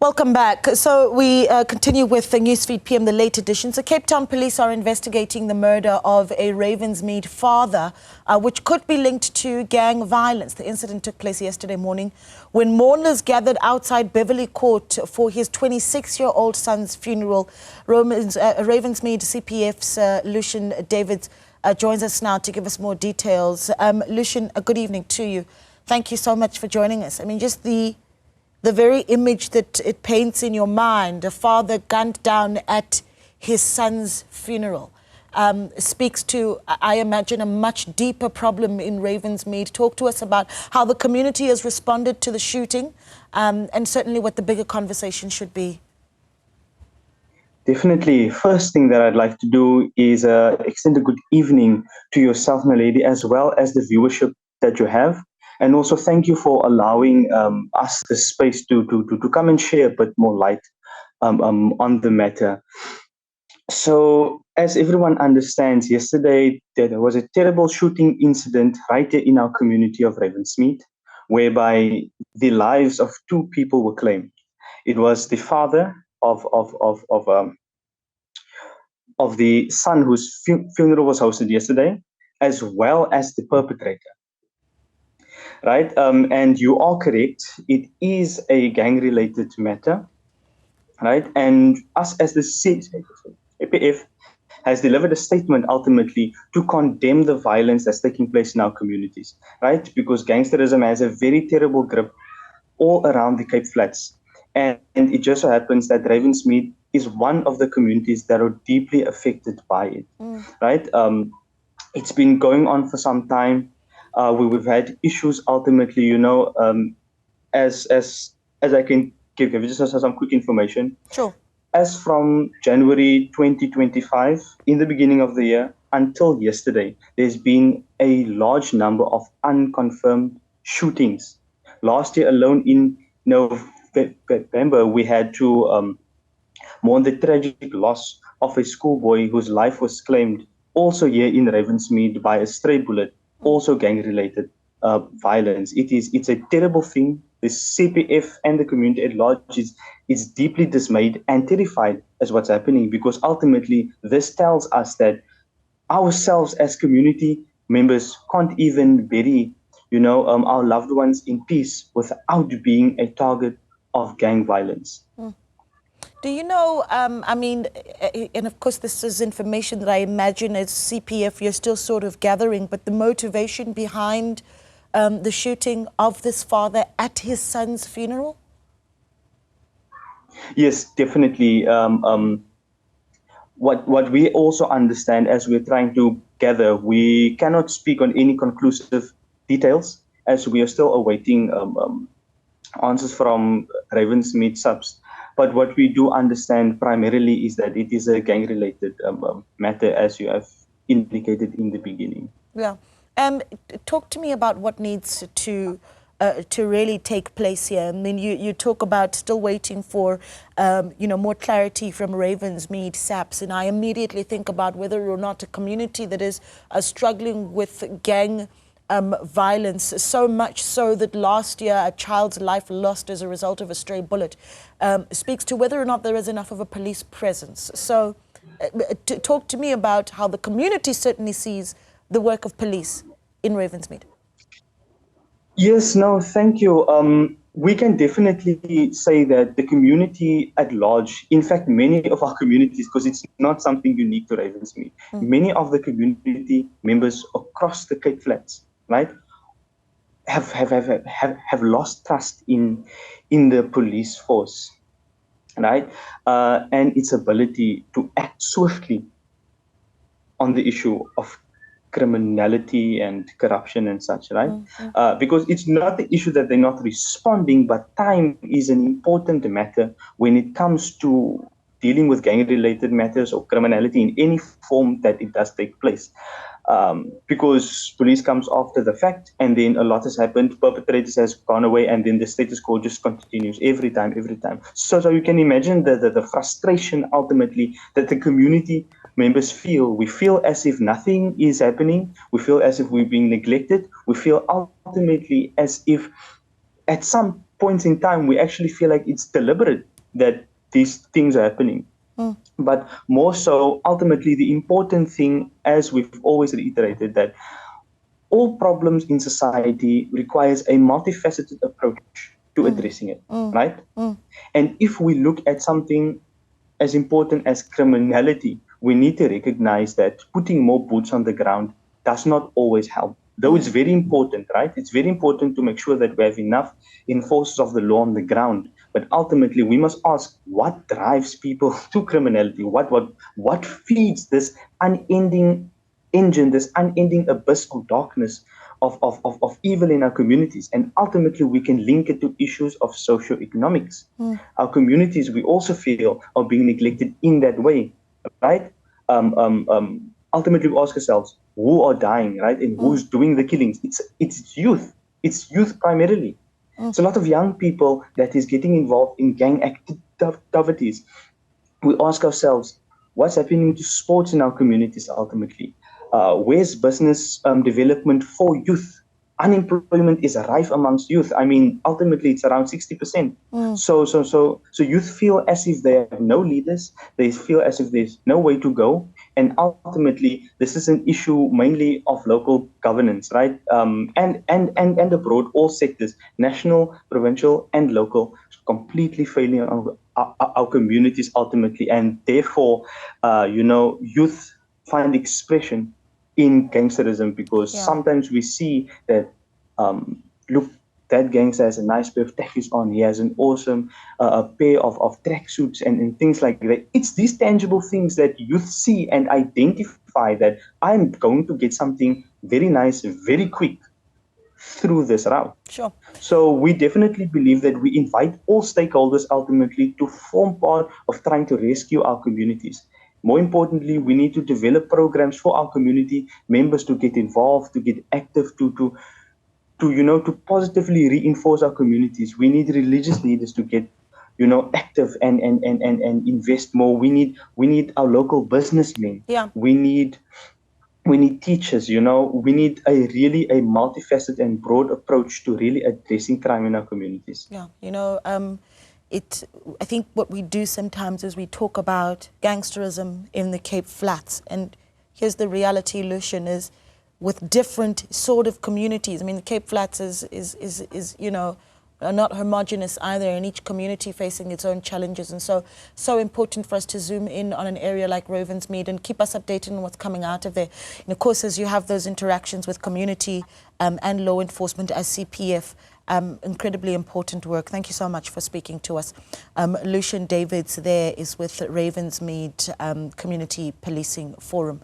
Welcome back. So we continue with the Newsfeed PM, the late edition. So Cape Town police are investigating the murder of a Ravensmead father, which could be linked to gang violence. The incident took place yesterday morning when mourners gathered outside Beverly Court for his 26-year-old son's funeral. Ravensmead CPF's Lucian Davids joins us now to give us more details. Lucian, a good evening to you. Thank you so much for joining us. I mean, just the very image that it paints in your mind, a father gunned down at his son's funeral, speaks to, I imagine, a much deeper problem in Ravensmead. Talk to us about how the community has responded to the shooting, and certainly what the bigger conversation should be. Definitely. First thing that I'd like to do is extend a good evening to yourself, my lady, as well as the viewership that you have. And also thank you for allowing us the space to come and share a bit more light on the matter. So as everyone understands, yesterday there was a terrible shooting incident right here in our community of Ravensmead, whereby the lives of two people were claimed. It was the father of the son whose funeral was hosted yesterday, as well as the perpetrator. Right, and you are correct. It is a gang-related matter, right? And us as the CPF has delivered a statement ultimately to condemn the violence that's taking place in our communities, right? Because gangsterism has a very terrible grip all around the Cape Flats, and it just so happens that Ravensmead is one of the communities that are deeply affected by it, right? It's been going on for some time. We've had issues ultimately, you know, as I can give you just some quick information. Sure. As from January 2025, in the beginning of the year until yesterday, there's been a large number of unconfirmed shootings. Last year alone, in November, we had to mourn the tragic loss of a schoolboy whose life was claimed also here in Ravensmead by a stray bullet. Also gang-related violence. It's a terrible thing. The CPF and the community at large is deeply dismayed and terrified as what's happening, because ultimately this tells us that ourselves as community members can't even bury, you know, our loved ones in peace without being a target of gang violence. Do you know, I mean, and of course this is information that I imagine as CPF you're still sort of gathering, but the motivation behind the shooting of this father at his son's funeral? Yes, definitely. What we also understand as we're trying to gather, we cannot speak on any conclusive details as we are still awaiting answers from Ravensmead subs. But what we do understand primarily is that it is a gang-related matter, as you have indicated in the beginning. Yeah. Talk to me about what needs to really take place here. I mean, you talk about still waiting for, you know, more clarity from Ravensmead SAPS, and I immediately think about whether or not a community that is struggling with gang violence, so much so that last year a child's life lost as a result of a stray bullet, speaks to whether or not there is enough of a police presence. So talk to me about how the community certainly sees the work of police in Ravensmead. Yes, no, thank you. We can definitely say that the community at large, in fact, many of our communities, because it's not something unique to Ravensmead, many of the community members across the Cape Flats, right, have lost trust in the police force, right, and its ability to act swiftly on the issue of criminality and corruption and such, right? Because it's not the issue that they're not responding, but time is an important matter when it comes to dealing with gang-related matters or criminality in any form that it does take place. Because police comes after the fact, and then a lot has happened, perpetrators has gone away, and then the status quo just continues every time. So you can imagine the frustration ultimately that the community members feel. We feel as if nothing is happening. We feel as if we're being neglected. We feel ultimately as if at some points in time, we actually feel like it's deliberate that these things are happening. But more so, ultimately, the important thing, as we've always reiterated, that all problems in society requires a multifaceted approach to addressing it, right? And if we look at something as important as criminality, we need to recognize that putting more boots on the ground does not always help. Though it's very important, right? It's very important to make sure that we have enough enforcers of the law on the ground. But ultimately, we must ask what drives people to criminality? What feeds this unending engine, this unending abyss of darkness, of evil in our communities? And ultimately, we can link it to issues of socioeconomics. Our communities, we also feel, are being neglected in that way, right? Ultimately, we ask ourselves, who are dying, right? And who's doing the killings? It's youth. It's youth primarily. It's a lot of young people that is getting involved in gang activities. We ask ourselves, what's happening to sports in our communities ultimately? Where's business development for youth? Unemployment is rife amongst youth. I mean, ultimately, it's around 60%. So youth feel as if they have no leaders. They feel as if there's no way to go. And ultimately, this is an issue mainly of local governance, right? And abroad, all sectors, national, provincial, and local, completely failing on our communities ultimately. And therefore, youth find expression in gangsterism, because sometimes we see that, look, that gangster has a nice pair of khakis on, he has an awesome pair of tracksuits and things like that. It's these tangible things that youth see and identify that I'm going to get something very nice, very quick through this route. Sure. So we definitely believe that we invite all stakeholders ultimately to form part of trying to rescue our communities. More importantly, we need to develop programs for our community members to get involved, to get active, to positively reinforce our communities. We need religious leaders to get, active and invest more. We need our local businessmen. Yeah. We need teachers. We need a multifaceted and broad approach to really addressing crime in our communities. Yeah, I think what we do sometimes is we talk about gangsterism in the Cape Flats, and here's the reality, Lucian, is with different sort of communities. I mean, the Cape Flats is are not homogenous either, and each community facing its own challenges. And so important for us to zoom in on an area like Ravensmead and keep us updated on what's coming out of there. And of course, as you have those interactions with community and law enforcement as CPF, incredibly important work. Thank you so much for speaking to us. Lucian Davids there is with Ravensmead Community Policing Forum.